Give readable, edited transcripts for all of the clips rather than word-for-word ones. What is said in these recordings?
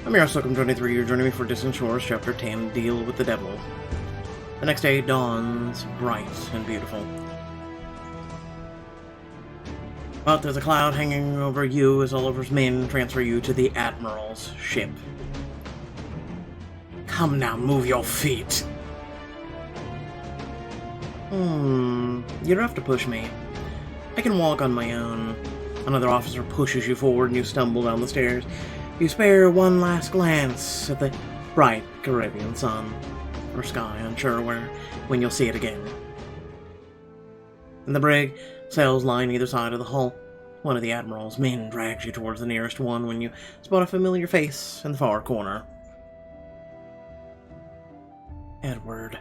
I'm your host, 23. You're joining me for Distant Shores, Chapter 10, Deal with the Devil. The next day dawns bright and beautiful. But there's a cloud hanging over you as Oliver's men transfer you to the Admiral's ship. Come now, move your feet. You don't have to push me. I can walk on my own. Another officer pushes you forward and you stumble down the stairs. You spare one last glance at the bright Caribbean sun, or sky, unsure when you'll see it again. In the brig, cells line either side of the hull. One of the Admiral's men drags you towards the nearest one when you spot a familiar face in the far corner. Edward.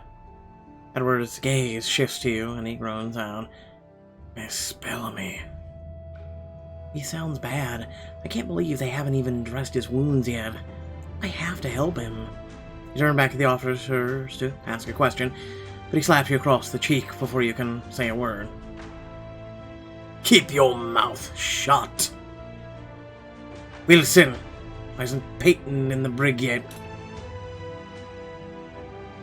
Edward's gaze shifts to you, and he groans out. Miss Bellamy. He sounds bad. I can't believe they haven't even dressed his wounds yet. I have to help him. You turn back to the officers to ask a question, but he slaps you across the cheek before you can say a word. Keep your mouth shut. Wilson, isn't Peyton in the brig yet?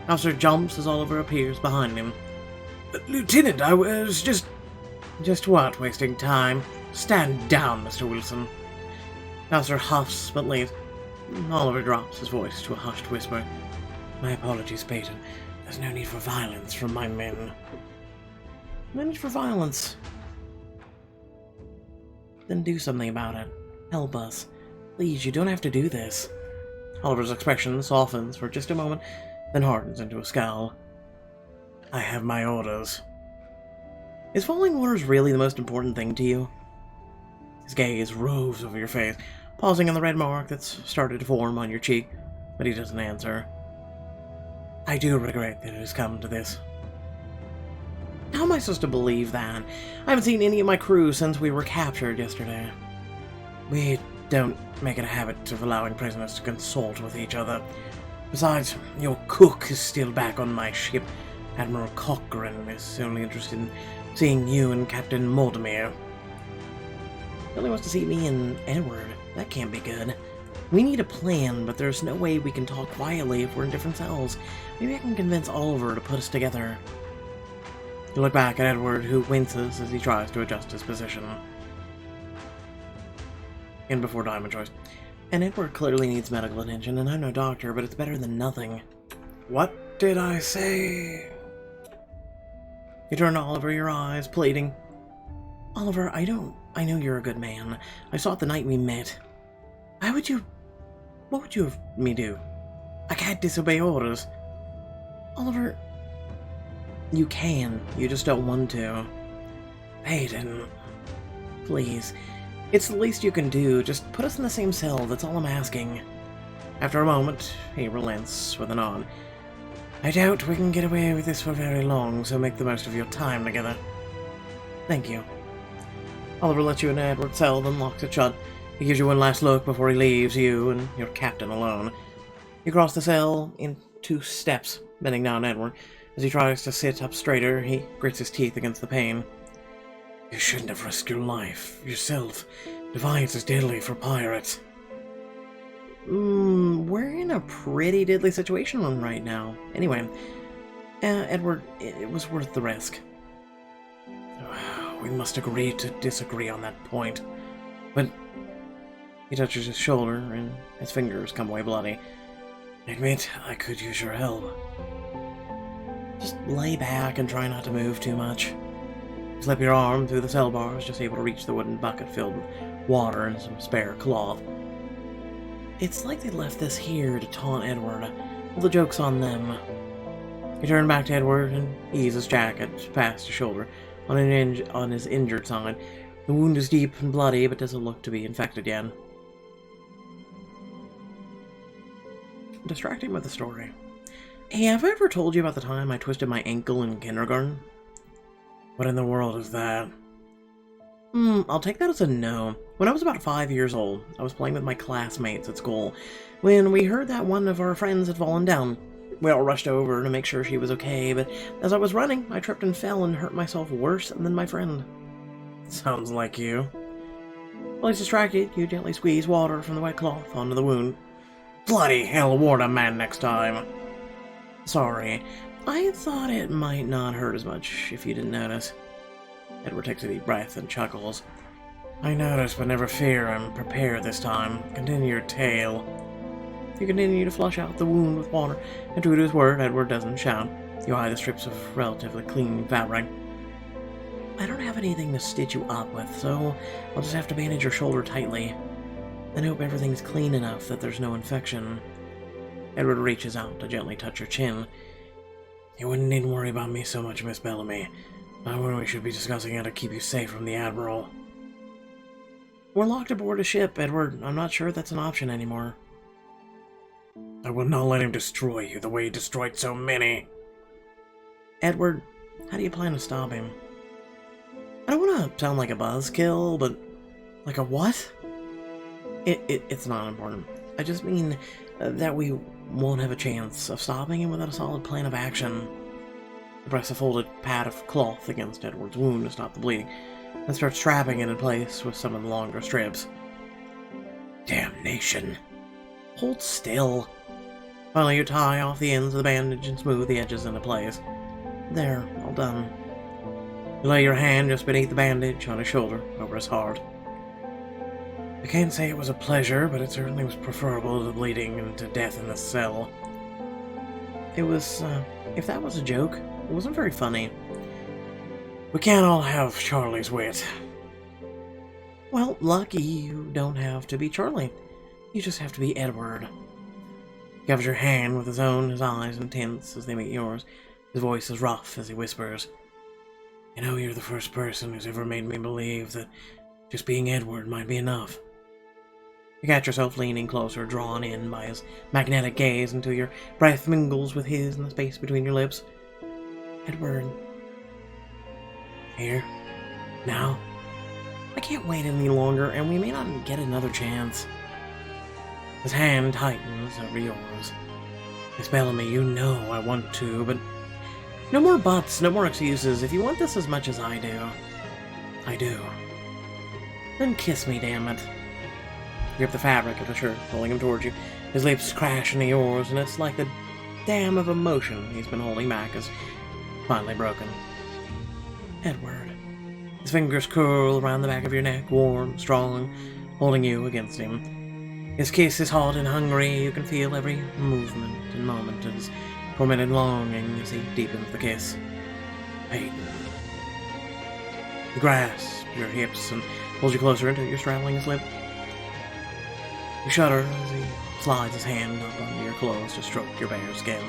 Officer jumps as Oliver appears behind him. Lieutenant, I was just... Just what, wasting time? Stand down, Mr. Wilson. Officer huffs, but leaves. Oliver drops his voice to a hushed whisper. My apologies, Peyton. There's no need for violence from my men. No need for violence. Then do something about it. Help us. Please, you don't have to do this. Oliver's expression softens for just a moment, then hardens into a scowl. I have my orders. Is following orders really the most important thing to you? His gaze roves over your face, pausing on the red mark that's started to form on your cheek, but he doesn't answer. I do regret that it has come to this. How am I supposed to believe that? I haven't seen any of my crew since we were captured yesterday. We don't make it a habit of allowing prisoners to consult with each other. Besides, your cook is still back on my ship. Admiral Cochrane is only interested in seeing you and Captain Mortimer. He only wants to see me and Edward. That can't be good. We need a plan, but there's no way we can talk quietly if we're in different cells. Maybe I can convince Oliver to put us together. You look back at Edward, who winces as he tries to adjust his position. In before Diamond Choice. And Edward clearly needs medical attention, and I'm no doctor, but it's better than nothing. What did I say? You turn to Oliver, your eyes pleading. Oliver, I know you're a good man. I saw it the night we met. What would you have me do? I can't disobey orders. Oliver, you can. You just don't want to. Peyton, please. It's the least you can do. Just put us in the same cell. That's all I'm asking. After a moment, he relents with a nod. I doubt we can get away with this for very long, so make the most of your time together. Thank you. Oliver lets you in Edward's cell, then locks it shut. He gives you one last look before he leaves you and your captain alone. You cross the cell in 2 steps, bending down Edward. As he tries to sit up straighter, he grits his teeth against the pain. You shouldn't have risked your life, yourself. Defiance is deadly for pirates. We're in a pretty deadly situation right now. Anyway, Edward, it was worth the risk. We must agree to disagree on that point. But he touches his shoulder, and his fingers come away bloody. Admit, I could use your help. Just lay back and try not to move too much. Slip your arm through the cell bars, just able to reach the wooden bucket filled with water and some spare cloth. It's like they left this here to taunt Edward. All the joke's on them. You turn back to Edward and ease his jacket past his shoulder on his injured side. The wound is deep and bloody, but doesn't look to be infected yet. Distract him with the story. Hey, have I ever told you about the time I twisted my ankle in kindergarten? What in the world is that? I'll take that as a no. When I was about 5 years old, I was playing with my classmates at school when we heard that one of our friends had fallen down. We all rushed over to make sure she was okay, but as I was running, I tripped and fell and hurt myself worse than my friend. Sounds like you. While he's distracted, you gently squeeze water from the wet cloth onto the wound. Bloody hell, warn a man next time. Sorry, I thought it might not hurt as much if you didn't notice. Edward takes a deep breath and chuckles. I noticed, but never fear, I'm prepared this time. Continue your tale. You continue to flush out the wound with water, and true to his word, Edward doesn't shout. You hide the strips of relatively clean fabric. I don't have anything to stitch you up with, so I'll just have to bandage your shoulder tightly. Then hope everything's clean enough that there's no infection. Edward reaches out to gently touch your chin. You wouldn't need to worry about me so much, Miss Bellamy. Not when we should be discussing how to keep you safe from the Admiral. We're locked aboard a ship, Edward. I'm not sure that's an option anymore. I will not let him destroy you the way he destroyed so many. Edward, how do you plan to stop him? I don't want to sound like a buzzkill, but... like a what? It's not important. I just mean that we won't have a chance of stopping him without a solid plan of action. I press a folded pad of cloth against Edward's wound to stop the bleeding, and start strapping it in place with some of the longer strips. Damnation. Hold still. Finally, you tie off the ends of the bandage and smooth the edges into place. There, all done. You lay your hand just beneath the bandage on his shoulder, over his heart. I can't say it was a pleasure, but it certainly was preferable to bleeding and to death in this cell. It was, if that was a joke, it wasn't very funny. We can't all have Charlie's wit. Well, lucky you don't have to be Charlie. You just have to be Edward. He covers your hand with his own, his eyes intense as they meet yours. His voice is rough as he whispers. You know, you're the first person who's ever made me believe that just being Edward might be enough. You catch yourself leaning closer, drawn in by his magnetic gaze until your breath mingles with his in the space between your lips. Edward. Here. Now. I can't wait any longer, and we may not get another chance. His hand tightens over yours. Miss Bellamy, you know I want to, but... no more buts, no more excuses. If you want this as much as I do, I do. Then kiss me, damn it. You grip the fabric of the shirt, pulling him towards you. His lips crash into yours, and it's like the dam of emotion he's been holding back is finally broken. Edward. His fingers curl around the back of your neck, warm, strong, holding you against him. His kiss is hot and hungry. You can feel every movement and moment of his tormented longing as he deepens the kiss. Peyton. He grasps your hips and pulls you closer until you're straddling his lip. You shudder as he slides his hand up under your clothes to stroke your bare skin.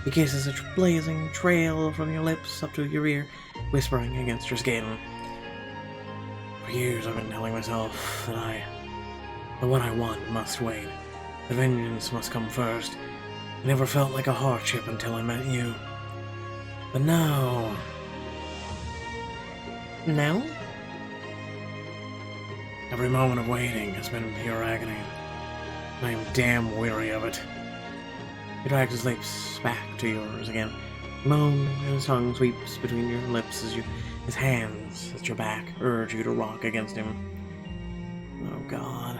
He kisses a blazing trail from your lips up to your ear, whispering against your skin. For years I've been telling myself that what I want must wait. The vengeance must come first. It never felt like a hardship until I met you. But now... Now? Every moment of waiting has been pure agony. I am damn weary of it. He drags his lips back to yours again. Moan, and his tongue sweeps between your lips as his hands at your back urge you to rock against him. Oh God.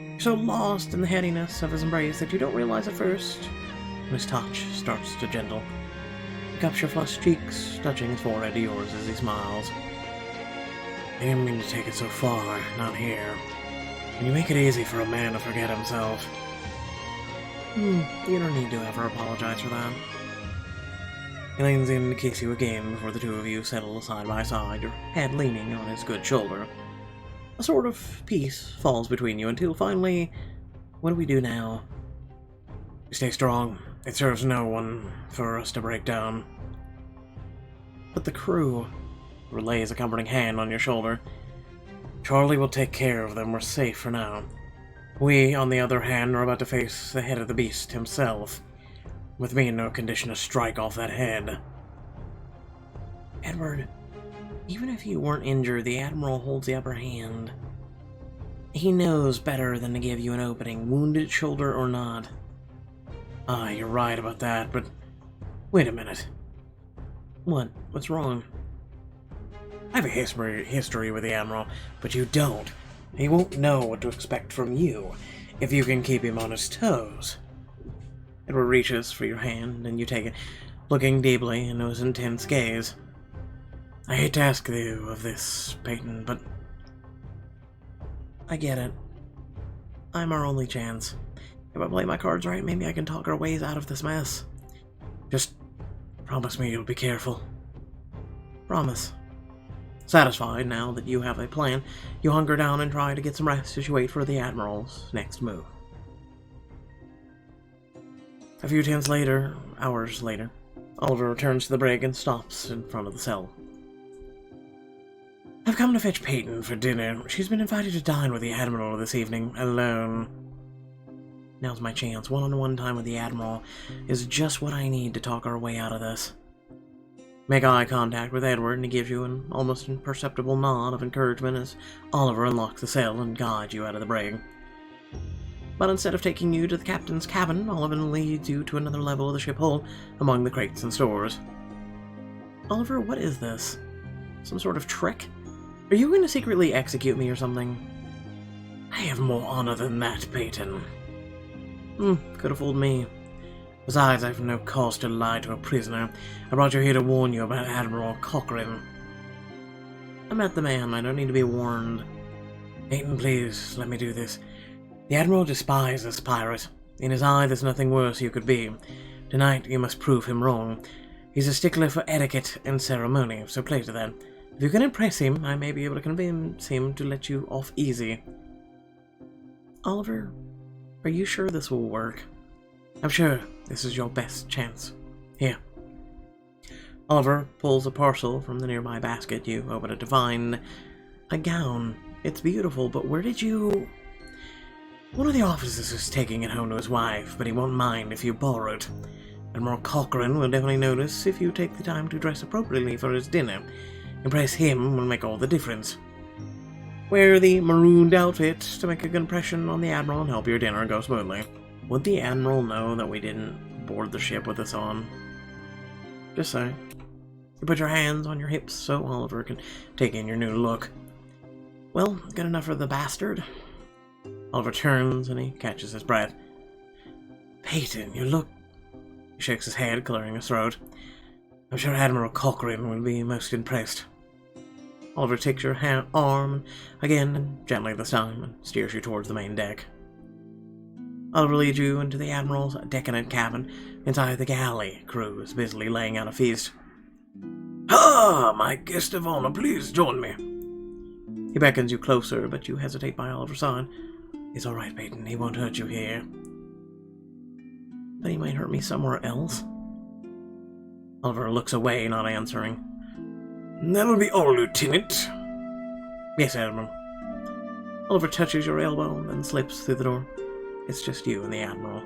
You're so lost in the headiness of his embrace that you don't realize at first when his touch starts to gentle. He cups your flushed cheeks, touching his forehead to yours as he smiles. I didn't mean to take it so far, not here. And you make it easy for a man to forget himself. You don't need to ever apologize for that. He leans in to kiss you again before the two of you settle side by side, your head leaning on his good shoulder. A sort of peace falls between you until finally, what do we do now? We stay strong. It serves no one for us to break down. But the crew relays a comforting hand on your shoulder. Charlie will take care of them. We're safe for now. We, on the other hand, are about to face the head of the beast himself, with me in no condition to strike off that head. Edward, even if you weren't injured, the Admiral holds the upper hand. He knows better than to give you an opening, wounded shoulder or not. Ah, you're right about that, but wait a minute. What? What's wrong? I have a history with the Admiral, but you don't. He won't know what to expect from you. if you can keep him on his toes. Edward reaches for your hand, and you take it, looking deeply into his intense gaze. I hate to ask you of this, Peyton, but I get it. I'm our only chance. If I play my cards right, maybe I can talk our ways out of this mess. Just promise me you'll be careful. Promise. Satisfied now that you have a plan, you hunker down and try to get some rest as you wait for the Admiral's next move. A few hours later, Oliver returns to the brig and stops in front of the cell. I've come to fetch Peyton for dinner. She's been invited to dine with the Admiral this evening, alone. Now's my chance. One-on-one time with the Admiral is just what I need to talk our way out of this. Make eye contact with Edward, and he gives you an almost imperceptible nod of encouragement as Oliver unlocks the cell and guides you out of the brig. But instead of taking you to the captain's cabin, Oliver leads you to another level of the ship hull among the crates and stores. Oliver, what is this? Some sort of trick? Are you going to secretly execute me or something? I have more honor than that, Peyton. Could have fooled me. Besides, I've no cause to lie to a prisoner. I brought you here to warn you about Admiral Cochrane. I met the man. I don't need to be warned. Peyton, please, let me do this. The Admiral despises pirates. In his eye, there's nothing worse you could be. Tonight, you must prove him wrong. He's a stickler for etiquette and ceremony, so play to that. If you can impress him, I may be able to convince him to let you off easy. Oliver, are you sure this will work? I'm sure this is your best chance. Here. Oliver pulls a parcel from the nearby basket. You open it to find a gown. It's beautiful, but where did you... One of the officers is taking it home to his wife, but he won't mind if you borrow it. Admiral Cochrane will definitely notice if you take the time to dress appropriately for his dinner. Impress him will make all the difference. Wear the marooned outfit to make a good impression on the Admiral and help your dinner go smoothly. Would the Admiral know that we didn't board the ship with this on? Just say. You put your hands on your hips so Oliver can take in your new look. Well, good enough for the bastard. Oliver turns and he catches his breath. Peyton, you look... He shakes his head, clearing his throat. I'm sure Admiral Cochrane will be most impressed. Oliver takes your arm again, and gently this time, and steers you towards the main deck. Oliver leads you into the Admiral's decadent cabin. Inside, the galley crew is busily laying out a feast. Ah, my guest of honor, please join me. He beckons you closer, but you hesitate by Oliver's side. It's all right, Peyton. He won't hurt you here. But he might hurt me somewhere else. Oliver looks away, not answering. That'll be all, Lieutenant. Yes, Admiral. Oliver touches your elbow, then slips through the door. It's just you and the Admiral.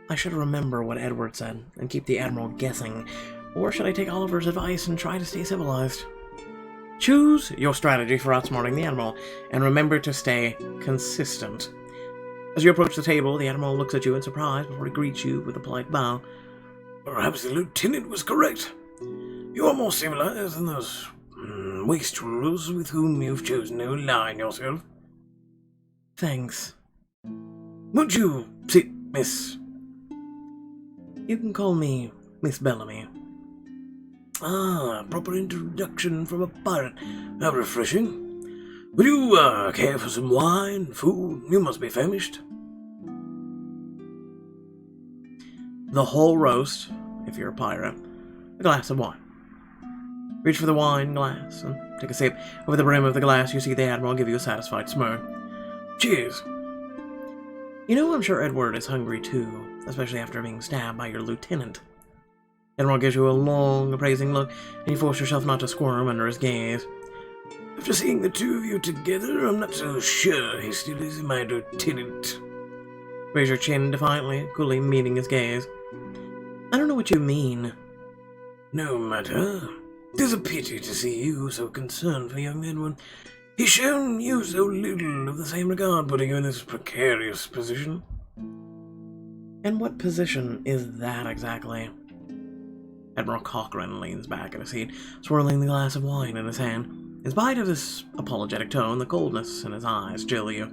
I should remember what Edward said, and keep the Admiral guessing. Or should I take Oliver's advice and try to stay civilized? Choose your strategy for outsmarting the Admiral, and remember to stay consistent. As you approach the table, the Admiral looks at you in surprise before he greets you with a polite bow. Perhaps the Lieutenant was correct. You are more civilized than those wastrels with whom you've chosen to align yourself. Thanks. Won't you sit, Miss? You can call me Miss Bellamy. Ah, proper introduction from a pirate. How refreshing. Will you care for some wine, food? You must be famished. The whole roast, if you're a pirate. A glass of wine. Reach for the wine glass and take a sip. Over the brim of the glass, you see the Admiral give you a satisfied smirk. Cheers. You know, I'm sure Edward is hungry too, especially after being stabbed by your lieutenant. Admiral gives you a long, appraising look, and you force yourself not to squirm under his gaze. After seeing the two of you together, I'm not so sure he still is my lieutenant. Raise your chin defiantly, coolly meeting his gaze. I don't know what you mean. No matter. 'Tis a pity to see you so concerned for young Edward. He's shown you so little of the same regard, putting you in this precarious position. And what position is that exactly? Admiral Cochrane leans back in his seat, swirling the glass of wine in his hand. In spite of his apologetic tone, the coldness in his eyes chill you.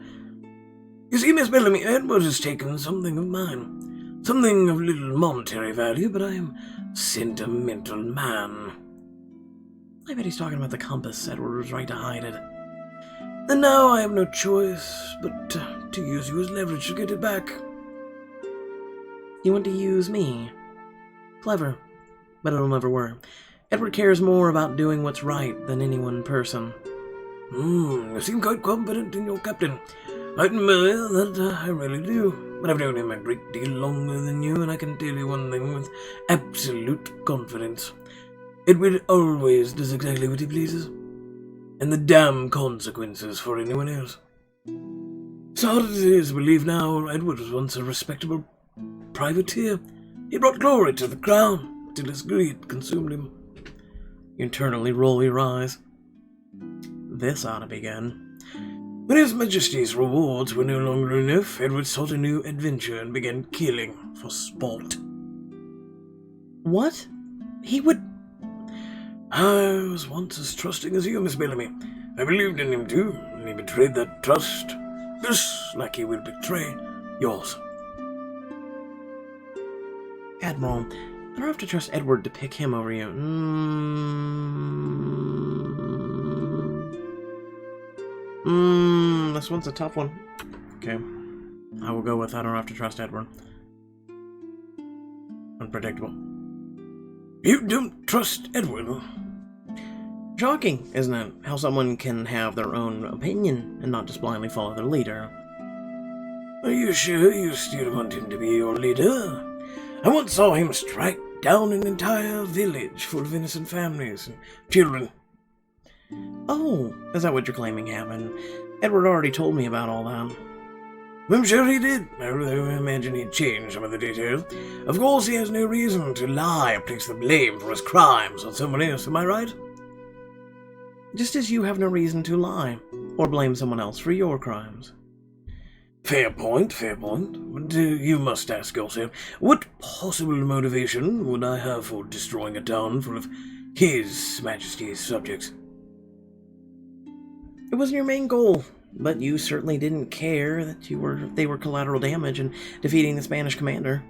You see, Miss Bellamy, Edward has taken something of mine. Something of little monetary value, but I am a sentimental man. I bet he's talking about the compass. Edward was right to hide it. And now I have no choice but to use you as leverage to get it back. You want to use me? Clever, but it'll never work. Edward cares more about doing what's right than any one person. You seem quite confident in your captain. I admire that, I really do. But I've known him a great deal longer than you, and I can tell you one thing with absolute confidence. Edward always does exactly what he pleases. And the damn consequences for anyone else. So hard as it is to believe now, Edward was once a respectable privateer. He brought glory to the crown, till his greed consumed him. You internally roll your eyes. This ought to be good. When His Majesty's rewards were no longer enough, Edward sought a new adventure and began killing for sport. What? He would... I was once as trusting as you, Miss Bellamy. I believed in him too, and he betrayed that trust, just like he will betray yours. Admiral, I don't have to trust Edward to pick him over you. This one's a tough one. Okay. I will go with I don't have to trust Edward. Unpredictable. You don't trust Edward? Shocking, isn't it? How someone can have their own opinion and not just blindly follow their leader. Are you sure you still want him to be your leader? I once saw him strike down an entire village full of innocent families and children. Oh, is that what you're claiming happened? Edward already told me about all that. I'm sure he did, although I imagine he'd changed some of the details. Of course, he has no reason to lie or place the blame for his crimes on someone else, am I right? Just as you have no reason to lie, or blame someone else for your crimes. Fair point, fair point. But you must ask yourself, what possible motivation would I have for destroying a town full of His Majesty's subjects? It wasn't your main goal, but you certainly didn't care that they were collateral damage in defeating the Spanish commander.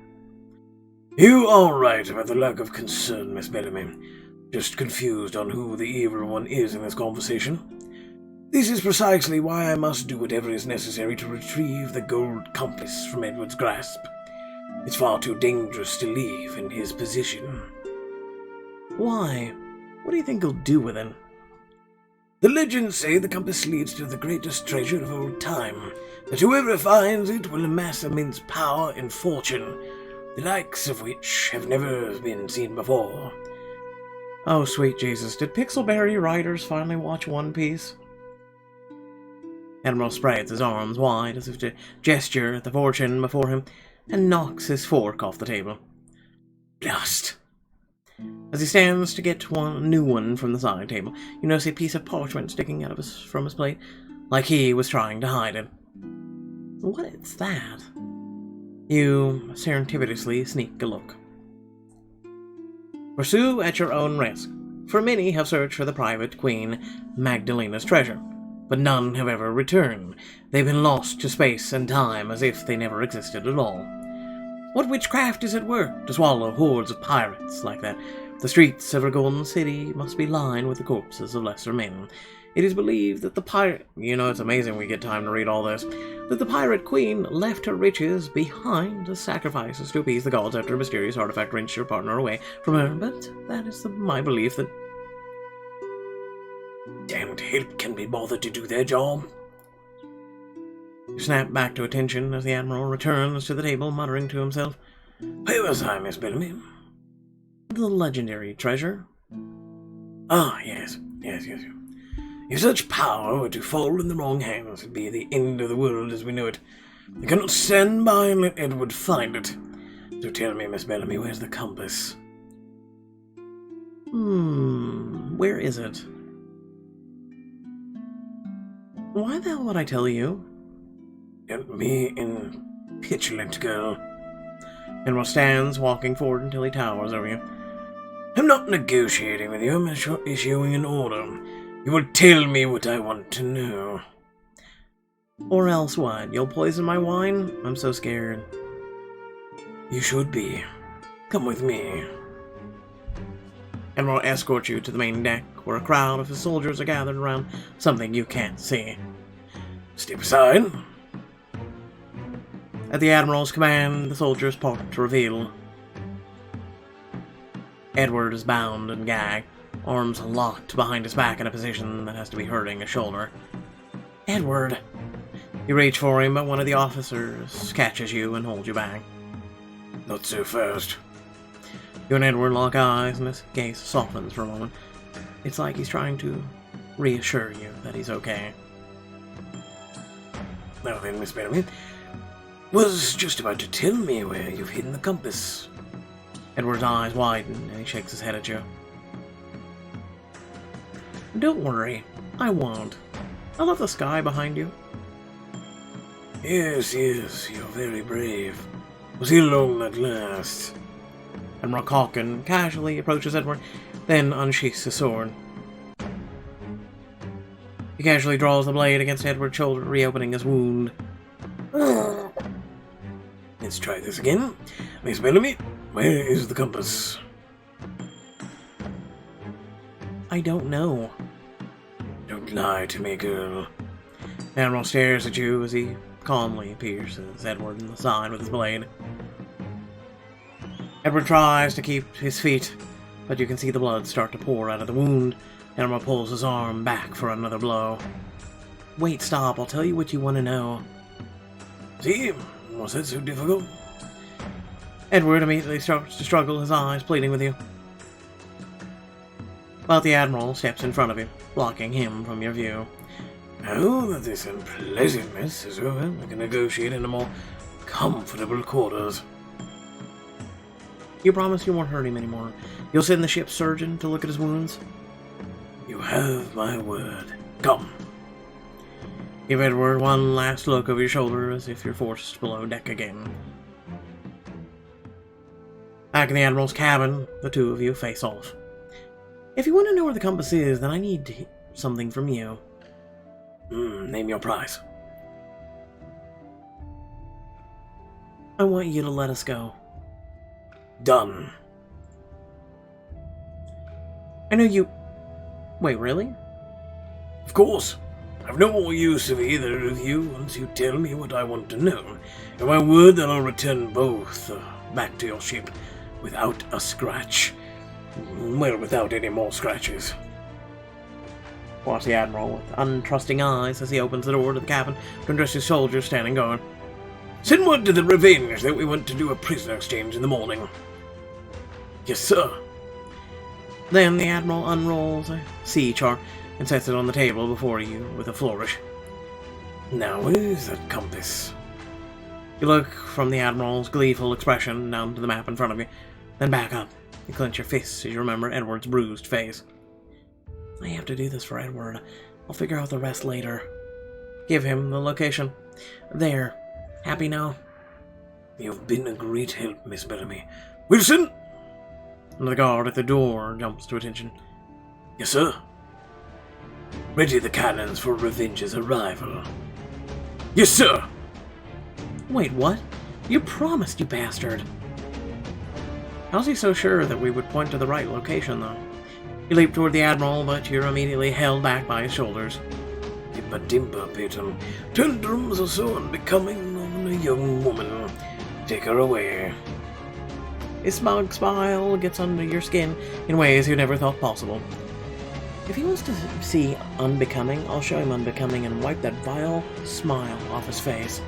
You are right about the lack of concern, Miss Bellamy. Just confused on who the evil one is in this conversation. This is precisely why I must do whatever is necessary to retrieve the gold compass from Edward's grasp. It's far too dangerous to leave in his position. Why? What do you think he'll do with it? The legends say the compass leads to the greatest treasure of old time, that whoever finds it will amass immense power and fortune, the likes of which have never been seen before. Oh, sweet Jesus, did Pixelberry writers finally watch One Piece? Admiral spreads his arms wide as if to gesture at the fortune before him, and knocks his fork off the table. Blast! As he stands to get a new one from the side table, you notice a piece of parchment sticking out from his plate, like he was trying to hide it. What is that? You serendipitously sneak a look. Pursue at your own risk, for many have searched for the private Queen Magdalena's treasure, but none have ever returned. They've been lost to space and time as if they never existed at all. What witchcraft is at work to swallow hordes of pirates like that? The streets of Golden City must be lined with the corpses of lesser men. It is believed that the pirate... it's amazing we get time to read all this. That the pirate queen left her riches behind as sacrifices to appease the gods after a mysterious artifact wrenched her partner away from her. But that is my belief that... Damned help can be bothered to do their job. You snap back to attention as the Admiral returns to the table, muttering to himself. Where was I, Miss Bellamy? The legendary treasure. Ah, yes. If such power were to fall in the wrong hands, it'd be the end of the world as we know it. I cannot stand by and let Edward find it. So tell me, Miss Bellamy, where's the compass? Where is it? Why the hell would I tell you? Help me in petulant girl. Admiral stands, walking forward until he towers over you. I'm not negotiating with you, I'm issuing an order. You will tell me what I want to know. Or else what? You'll poison my wine? I'm so scared. You should be. Come with me. And we'll escort you to the main deck, where a crowd of his soldiers are gathered around something you can't see. Step aside. At the Admiral's command, the soldiers part to reveal. Edward is bound and gagged, arms locked behind his back in a position that has to be hurting his shoulder. Edward! You reach for him, but one of the officers catches you and holds you back. Not so fast. You and Edward lock eyes, and his gaze softens for a moment. It's like he's trying to reassure you that he's okay. Now then, Miss Bellamy, was just about to tell me where you've hidden the compass. Edward's eyes widen, and he shakes his head at you. Don't worry, I won't. I left the sky behind you. Yes, you're very brave. Was he long at last? Admiral Calkin casually approaches Edward, then unsheaths his sword. He casually draws the blade against Edward's shoulder, reopening his wound. Let's try this again. Miss Bellamy, where is the compass? I don't know. Don't lie to me, girl. The Admiral stares at you as he calmly pierces Edward in the side with his blade. Edward tries to keep his feet, but you can see the blood start to pour out of the wound. The Admiral pulls his arm back for another blow. Wait, stop, I'll tell you what you want to know. See? Was that so difficult? Edward immediately starts to struggle, his eyes pleading with you. But the Admiral steps in front of you, blocking him from your view. Now that this unpleasant mess is over, we can negotiate in a more comfortable quarters. You promise you won't hurt him anymore. You'll send the ship's surgeon to look at his wounds? You have my word. Come. Give Edward one last look over your shoulder as if you're forced below deck again. Back in the Admiral's cabin, the two of you face off. If you want to know where the compass is, then I need something from you. Name your price. I want you to let us go. Done. I know you... Wait, really? Of course. I've no more use of either of you once you tell me what I want to know. And my word that I'll return both back to your ship without a scratch. Well, without any more scratches. Watch the Admiral with untrusting eyes as he opens the door to the cabin to address his soldiers standing guard. Send word to the Revenge that we want to do a prisoner exchange in the morning. Yes, sir. Then the Admiral unrolls a sea chart and sets it on the table before you with a flourish. Now, where is that compass? You look from the Admiral's gleeful expression down to the map in front of you, then back up. You clench your fists as you remember Edward's bruised face. I have to do this for Edward. I'll figure out the rest later. Give him the location. There. Happy now? You've been a great help, Miss Bellamy. Wilson! And the guard at the door jumps to attention. Yes, sir. Ready the cannons for Revenge's arrival. Yes, sir! Wait, what? You promised, you bastard! How's he so sure that we would point to the right location, though? You leap toward the Admiral, but you're immediately held back by his shoulders. Dimpa, Peyton. Tantrums are so unbecoming of a young woman. Take her away. His smug smile gets under your skin in ways you never thought possible. If he wants to see unbecoming, I'll show him unbecoming and wipe that vile smile off his face.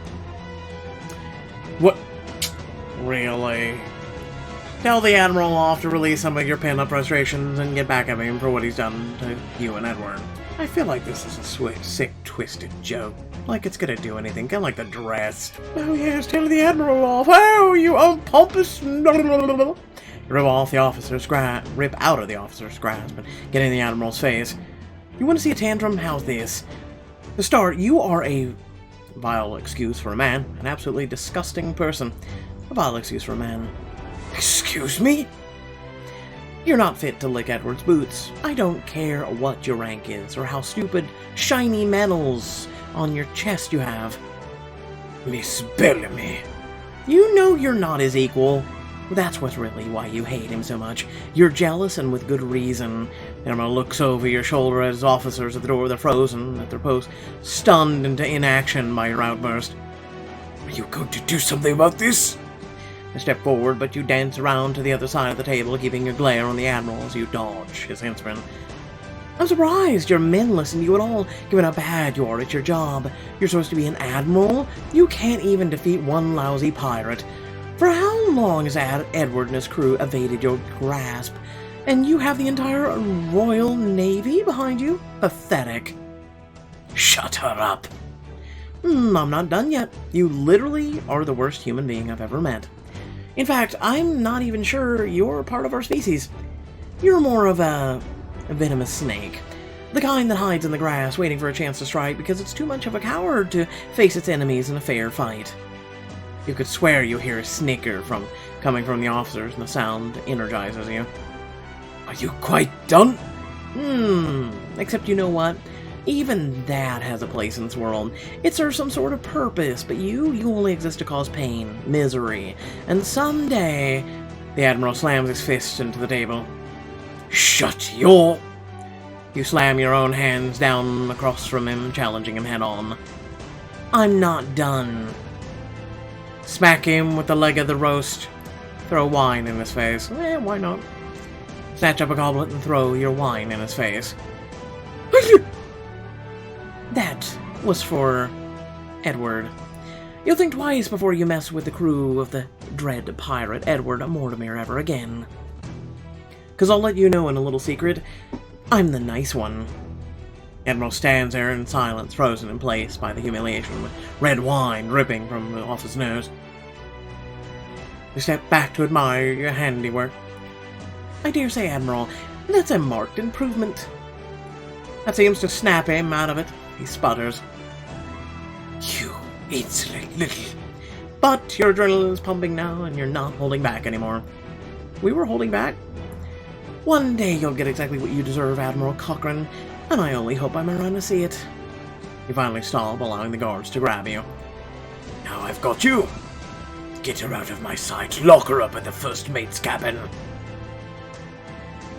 What? Really? Tell the Admiral off to release some of your pent-up frustrations and get back at him for what he's done to you and Edward. I feel like this is a sick, twisted joke. Like it's gonna do anything, kind of like the dress. Oh yes, tell the Admiral off. Oh, you unpompous... Rip out of the officer's grasp and get in the Admiral's face. You want to see a tantrum? How's this? To start, you are a vile excuse for a man, an absolutely disgusting person. A vile excuse for a man. Excuse me? You're not fit to lick Edward's boots. I don't care what your rank is, or how stupid shiny medals on your chest you have. Miss Bellamy. You know you're not his equal. That's what's really why you hate him so much. You're jealous, and with good reason. Emma looks over your shoulder at his officers at the door. They're frozen at their posts, stunned into inaction by your outburst. Are you going to do something about this? I step forward, but you dance around to the other side of the table, keeping your glare on the Admiral as you dodge his henchman. I'm surprised your men listen to you at all, given how bad you are at your job. You're supposed to be an admiral? You can't even defeat one lousy pirate. For how long has Edward and his crew evaded your grasp? And you have the entire Royal Navy behind you? Pathetic. Shut her up. I'm not done yet. You literally are the worst human being I've ever met. In fact, I'm not even sure you're part of our species. You're more of a venomous snake. The kind that hides in the grass, waiting for a chance to strike because it's too much of a coward to face its enemies in a fair fight. You could swear you hear a snicker coming from the officers, and the sound energizes you. Are you quite done? Except you know what? Even that has a place in this world. It serves some sort of purpose, but you only exist to cause pain, misery, and someday... The Admiral slams his fist into the table. Shut your... You slam your own hands down across from him, challenging him head-on. I'm not done. Smack him with the leg of the roast. Throw wine in his face. Why not? Snatch up a goblet and throw your wine in his face. That was for Edward. You'll think twice before you mess with the crew of the dread pirate Edward Mortimer ever again. 'Cause I'll let you know in a little secret, I'm the nice one. Admiral stands there in silence, frozen in place by the humiliation, with red wine dripping from off his nose. You step back to admire your handiwork. I dare say, Admiral, that's a marked improvement. That seems to snap him out of it. He sputters. You insolent little... But your adrenaline is pumping now, and you're not holding back anymore. We were holding back. One day you'll get exactly what you deserve, Admiral Cochrane, and I only hope I'm around to see it. You finally stop, allowing the guards to grab you. Now I've got you. Get her out of my sight. Lock her up in the first mate's cabin.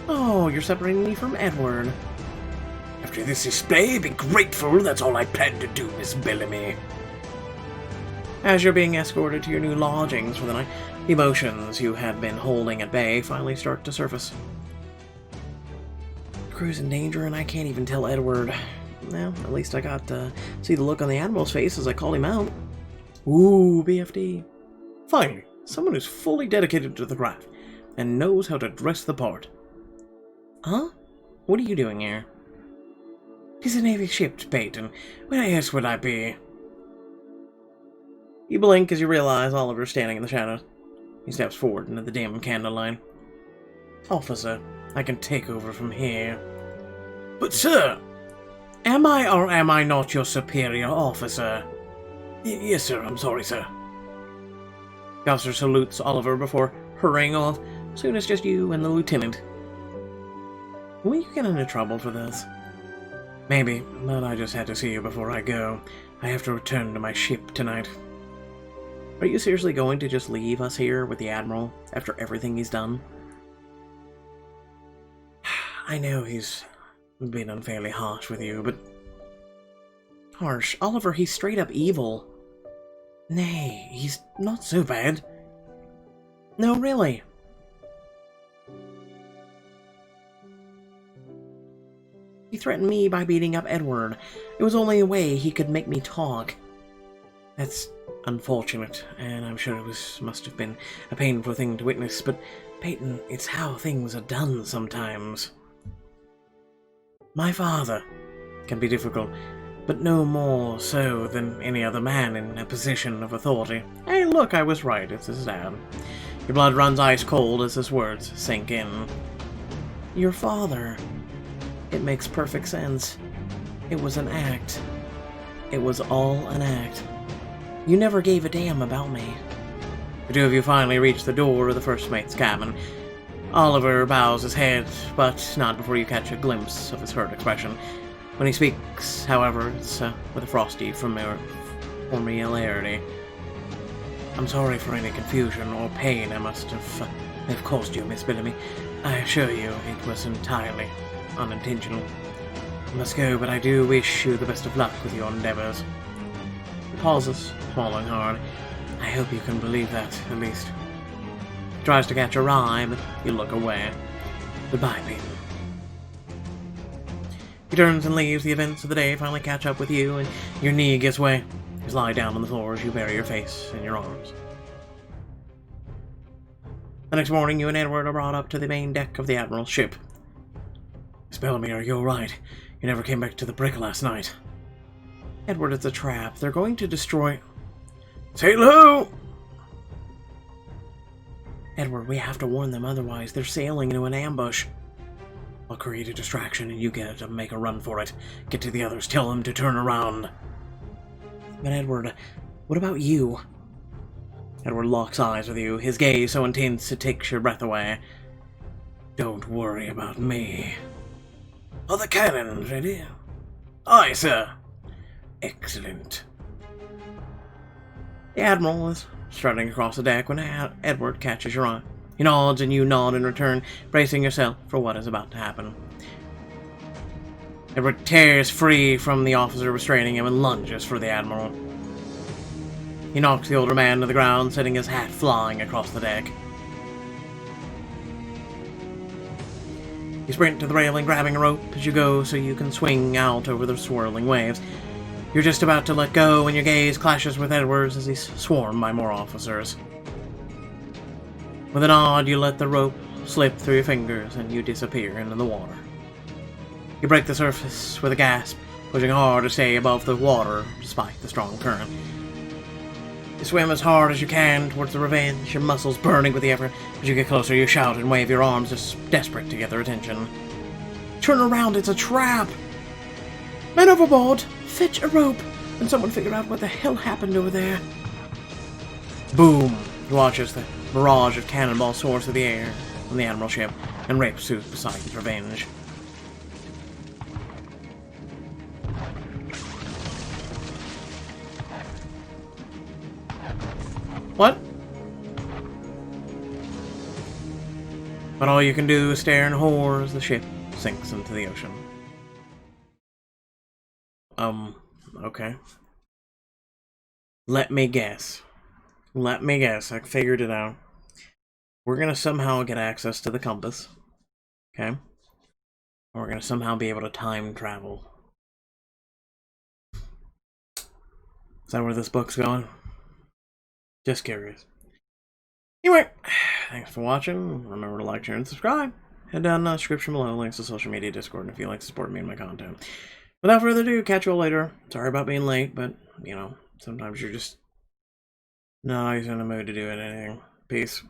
Oh, you're separating me from Edward. After this display, be grateful. That's all I plan to do, Miss Bellamy. As you're being escorted to your new lodgings for the night, the emotions you had been holding at bay finally start to surface. The crew's in danger, and I can't even tell Edward. Well, at least I got to see the look on the Admiral's face as I called him out. Ooh, BFD. Finally, someone who's fully dedicated to the craft and knows how to dress the part. Huh? What are you doing here? He's a Navy ship, Peyton. Where else would I be? You blink as you realize Oliver's standing in the shadows. He steps forward into the dim candlelight. Officer, I can take over from here. But, sir! Am I or am I not your superior officer? Yes, sir. I'm sorry, sir. The officer salutes Oliver before hurrying off. Soon it's just you and the lieutenant. Will you get into trouble for this? Maybe, but I just had to see you before I go. I have to return to my ship tonight. Are you seriously going to just leave us here with the Admiral after everything he's done? I know he's been unfairly harsh with you, but... Harsh? Oliver, he's straight up evil. Nay, he's not so bad. No, really. He threatened me by beating up Edward. It was only a way he could make me talk. That's unfortunate, and I'm sure must have been a painful thing to witness, but, Peyton, it's how things are done sometimes. My father can be difficult, but no more so than any other man in a position of authority. Hey, look, I was right. It's his dad. Your blood runs ice cold as his words sink in. Your father. It makes perfect sense. It was an act. It was all an act. You never gave a damn about me. The two of you finally reach the door of the first mate's cabin. Oliver bows his head, but not before you catch a glimpse of his hurt expression. When he speaks, however, it's with a frosty familiarity. I'm sorry for any confusion or pain I must have caused you, Miss Bellamy. I assure you it was entirely unintentional. I must go, but I do wish you the best of luck with your endeavors. He pauses, swallowing hard. I hope you can believe that, at least. He tries to catch a rhyme, but you look away. Goodbye, Peyton. He turns and leaves. The events of the day finally catch up with you, and your knee gives way. You lie down on the floor as you bury your face in your arms. The next morning, you and Edward are brought up to the main deck of the Admiral's ship. Miss Bellamy, are you alright? You never came back to the brig last night. Edward, it's a trap. They're going to destroy... Say hello! Edward, we have to warn them, otherwise they're sailing into an ambush. I'll create a distraction and you get to make a run for it. Get to the others, tell them to turn around. But Edward, what about you? Edward locks eyes with you, his gaze so intense it takes your breath away. Don't worry about me. Are the cannons ready? Aye, sir. Excellent. The Admiral is strutting across the deck when Edward catches your eye. He nods and you nod in return, bracing yourself for what is about to happen. Edward tears free from the officer restraining him and lunges for the Admiral. He knocks the older man to the ground, sending his hat flying across the deck. You sprint to the railing, grabbing a rope as you go so you can swing out over the swirling waves. You're just about to let go when your gaze clashes with Edward's as he's swarmed by more officers. With a nod, you let the rope slip through your fingers and you disappear into the water. You break the surface with a gasp, pushing hard to stay above the water despite the strong current. You swim as hard as you can towards the Revenge, your muscles burning with the effort. As you get closer, you shout and wave your arms, just desperate to get their attention. Turn around, it's a trap! Men overboard! Fetch a rope! And someone figure out what the hell happened over there. Boom! You watch as the barrage of cannonballs soars through the air from the Admiral ship and rapes who's beside his Revenge. What? But all you can do is stare in horror as the ship sinks into the ocean. Okay. Let me guess. I figured it out. We're gonna somehow get access to the compass. Okay? And we're gonna somehow be able to time travel. Is that where this book's going? Just curious. Anyway, thanks for watching. Remember to like, share, and subscribe. Head down in the description below, links to social media, Discord, and if you'd like to support me and my content. Without further ado, catch you all later. Sorry about being late, but, you know, sometimes you're just not always in the mood to do anything. Peace.